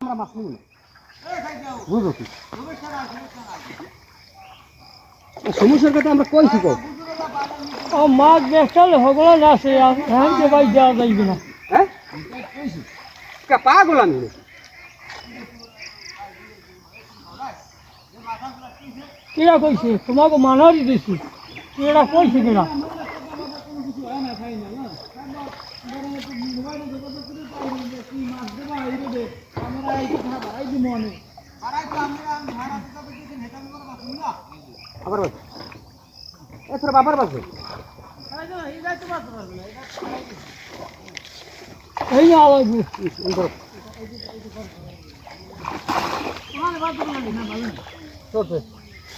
আমরা মাছ নিব বুঝো কি সমস্যার কথা আমরা কইছি কো মাছ বেচালে হগলা না আছে হ্যাঁ যে ভাই দেওয়া যাইবে না হ্যাঁ কা পাগল আমি কিরা কইছে তোমাকে মানারি দিছি কিরা কইছে কিনা আবার বল এছাড়া বাবার বাসে এই না লাগবে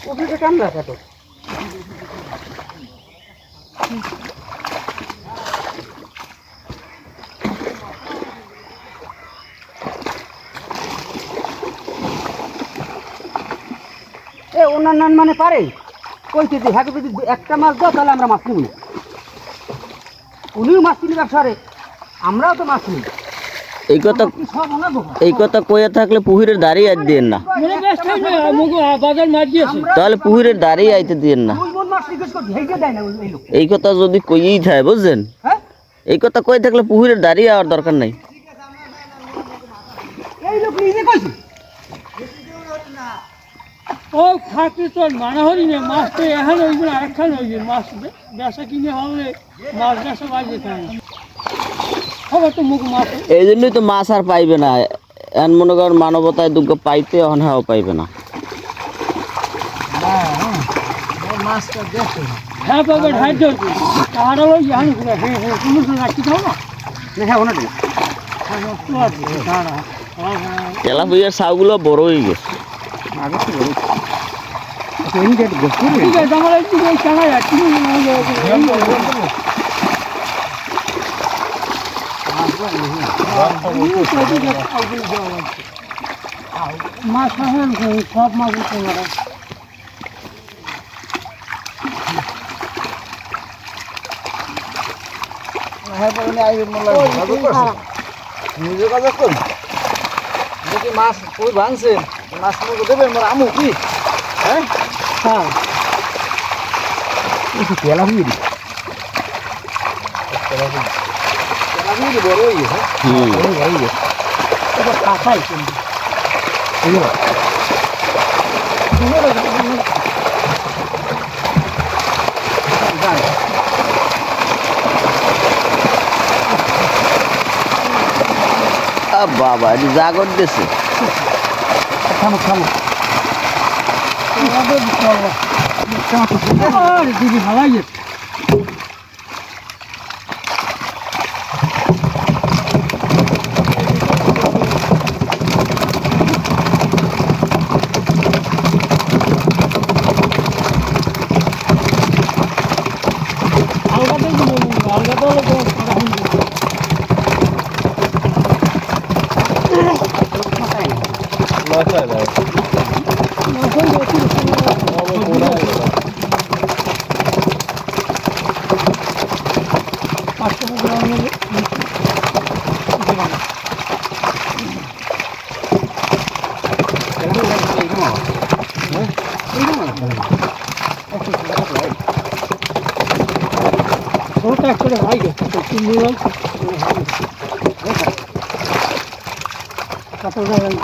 ওকে কাম না কত এ অন্যান্য মানে পারে কইতে যে হ্যাঁ যদি একটা মাছ দাও তাহলে আমরা মাছ নিব না উনিও মাছ কিনে ব্যবসারে আমরাও তো মাছ নিই এই কথা কইয়া থাকলে পুহিরের দাঁড়িয়ে আইতে দিয়েন না বাজার মাছ দিয়েছে তাহলে পুহিরের দাঁড়িয়ে আইতে দিয়েন না এই কথা যদি কইই থাকে বুঝছেন এই কথা কই থাকলে পুহিরের দাঁড়িয়ে আর দরকার নাই ও থাকলে তো মানা হরি না মাছ তো এখন হইবে না আরেকখান হইবে মাছ বেচা কিনে হলে মাছ বেচা বাজে খায় হবে তো মুখ মাছ এই জন্যই তো মাছ আর পাইবে না এন মনে করেন মানবতায় দুঃখ পাইতে এখন হাও পাইবে না হ্যাঁ পাবে ঢাই ধরবে তাহারা ওই জানি হ্যাঁ হ্যাঁ তুমি তো রাখতে দাও না হ্যাঁ ওনা তেলা বুঝার সাউগুলো বড় হয়ে গেছে ঠিক আছে আমার একটু চানা যাচ্ছি মাছ সব মাছ মাছ কই ভাঙছে মাছ দেবেন মোর আমু কি হ্যাঁ হ্যাঁ তেলা হুই বড় হয়ে গেছে বড় হয়ে গেছে কাঁচাই বাবা এটি জাগর দিয়েছে থামো থামো দিদি ভালাই গেছে করে ভাই গেছে নিলাম কত জায়গায়